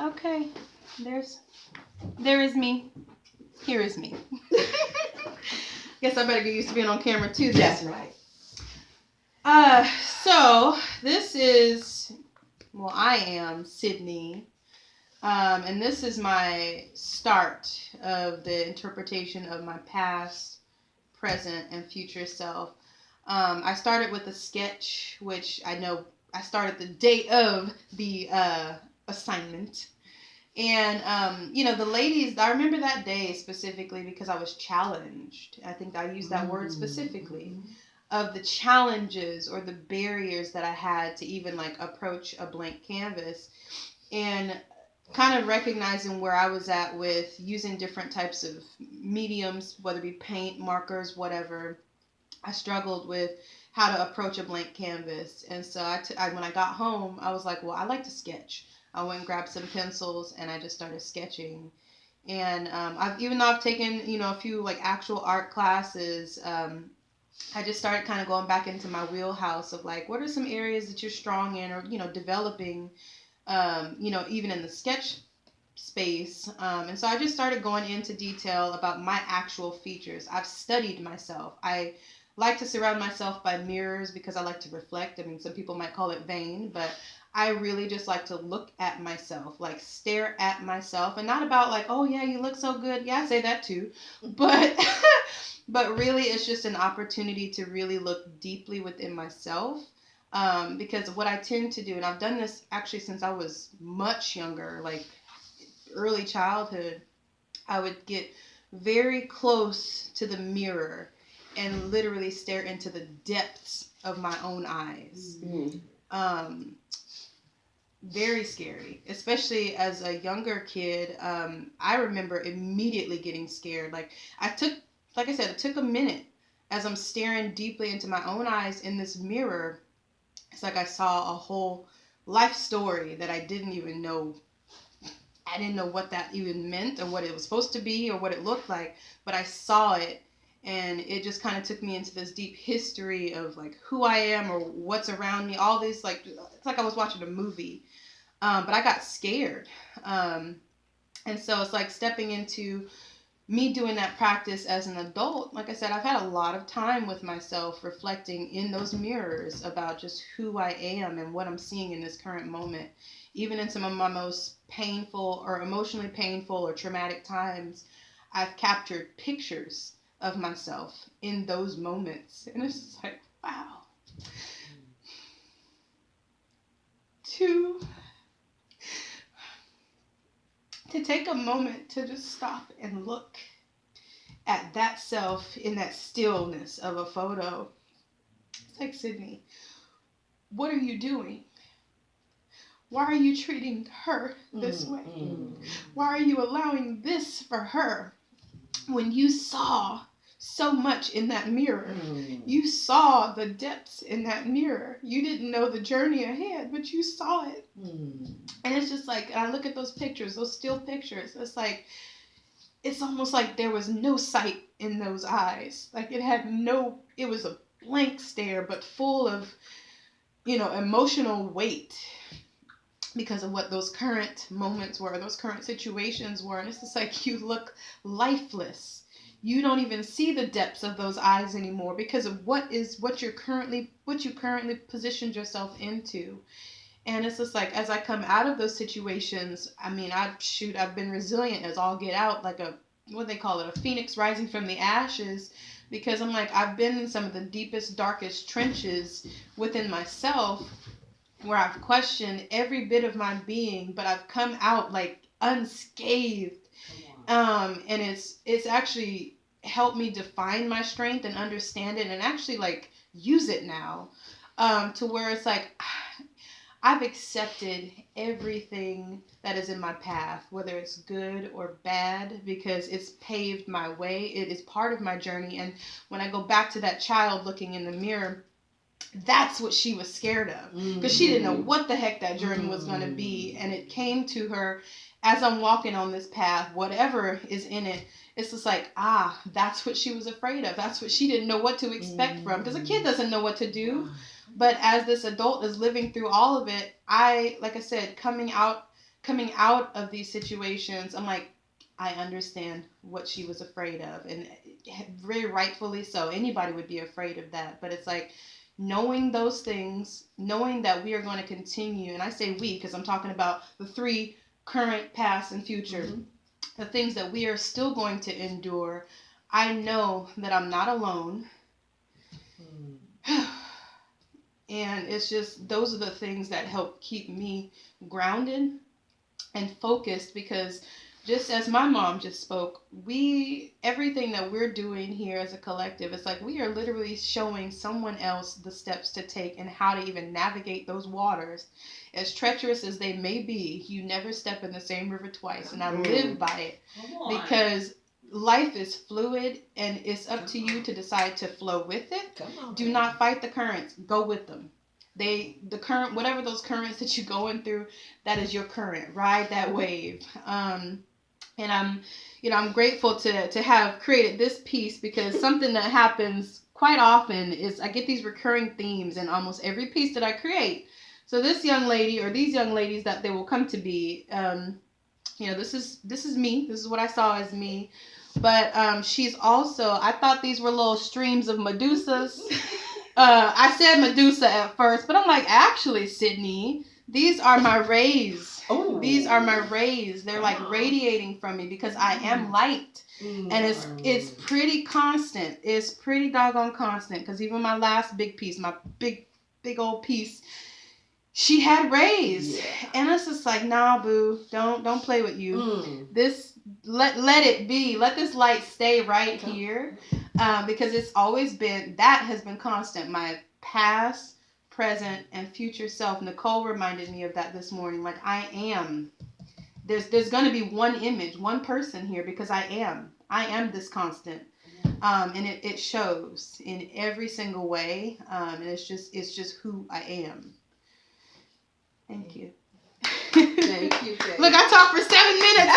Okay. There is me. Here is me. Guess I better get used to being on camera too. That's right. So this is, well, I am Sydney. And this is my start of the interpretation of my past, present, and future self. I started with a sketch, which I know I started the day of the assignment. And, the ladies, I remember that day specifically because I was challenged. I think I used that word specifically, of the challenges or the barriers that I had to even like approach a blank canvas. And kind of recognizing where I was at with using different types of mediums, whether it be paint, markers, whatever. I struggled with how to approach a blank canvas. And so when I got home, I was like, well, I like to sketch. I went and grabbed some pencils and I just started sketching. And even though I've taken, a few like actual art classes, I just started kind of going back into my wheelhouse of like, what are some areas that you're strong in, or, developing, even in the sketch space. And so I just started going into detail about my actual features. I've studied myself. I like to surround myself by mirrors because I like to reflect. I mean, some people might call it vain, but I really just like to look at myself, like stare at myself, and not about like, oh yeah, you look so good. Yeah, I say that too. But but really it's just an opportunity to really look deeply within myself. Because what I tend to do, and I've done this actually since I was much younger, like early childhood, I would get very close to the mirror and literally stare into the depths of my own eyes. Very scary, especially as a younger kid. I remember immediately getting scared. Like I said, it took a minute as I'm staring deeply into my own eyes in this mirror. It's like I saw a whole life story that I didn't even know. I didn't know what that even meant or what it was supposed to be or what it looked like, but I saw it, and it just kind of took me into this deep history of like who I am or what's around me. All this, like, it's like I was watching a movie, but I got scared. And so it's like stepping into me doing that practice as an adult. Like I said, I've had a lot of time with myself reflecting in those mirrors about just who I am and what I'm seeing in this current moment. Even in some of my most painful or emotionally painful or traumatic times, I've captured pictures of myself in those moments. And it's just like, wow. To take a moment to just stop and look at that self in that stillness of a photo. It's like, Sydney, what are you doing? Why are you treating her this way? Why are you allowing this for her when you saw so much in that mirror? You saw the depths in that mirror. You didn't know the journey ahead, but you saw it. And it's just like, I look at those pictures, those still pictures. It's like, it's almost like there was no sight in those eyes. Like it was a blank stare, but full of, emotional weight because of what those current moments were, those current situations were. And it's just like you look lifeless. You don't even see the depths of those eyes anymore because of what you currently positioned yourself into. And it's just like, as I come out of those situations, I mean, I've been resilient as all get out, like what they call it, a phoenix rising from the ashes, because I'm like, I've been in some of the deepest, darkest trenches within myself where I've questioned every bit of my being, but I've come out like unscathed. And it's actually helped me define my strength and understand it and actually like use it now, to where it's like, I've accepted everything that is in my path, whether it's good or bad, because it's paved my way. It is part of my journey. And when I go back to that child looking in the mirror, that's what she was scared of, because she didn't know what the heck that journey was going to be. And it came to her as I'm walking on this path, whatever is in it. It's just like, that's what she was afraid of. That's what she didn't know what to expect from, because a kid doesn't know what to do. But as this adult is living through all of it, like I said, coming out coming out of these situations, I'm like, I understand what she was afraid of, and very rightfully so. Anybody would be afraid of that, but it's like knowing those things, knowing that we are going to continue, and I say we because I'm talking about the three: current, past, and future. Mm-hmm. The things that we are still going to endure. I know that I'm not alone. And it's just, those are the things that help keep me grounded and focused, because just as my mom just spoke, everything that we're doing here as a collective, it's like we are literally showing someone else the steps to take and how to even navigate those waters. As treacherous as they may be, you never step in the same river twice. And I live by it because life is fluid, and it's up to you to decide to flow with it. Do not fight the currents. Go with them. The current, whatever those currents that you're going through, that is your current. Ride that wave. And I'm grateful to have created this piece, because something that happens quite often is I get these recurring themes in almost every piece that I create. So this young lady, or these young ladies that they will come to be, this is me. This is what I saw as me. But she's also, I thought these were little streams of Medusas. I said Medusa at first, but I'm like, actually, Sydney, these are my rays. Oh. These are my rays. They're like radiating from me, because I am light. And it's pretty constant. It's pretty doggone constant, because even my last big piece, my big old piece, she had rays. Yeah. And it's just like, nah, boo, don't play with you. This, let it be. Let this light stay right here. Because it's always been, that has been constant. My past, present, and future self. Nicole reminded me of that this morning. Like, I am. There's going to be one image, one person here, because I am this constant. And it shows in every single way. And it's just who I am. Thank you. Thank you. Look, I talked for 7 minutes.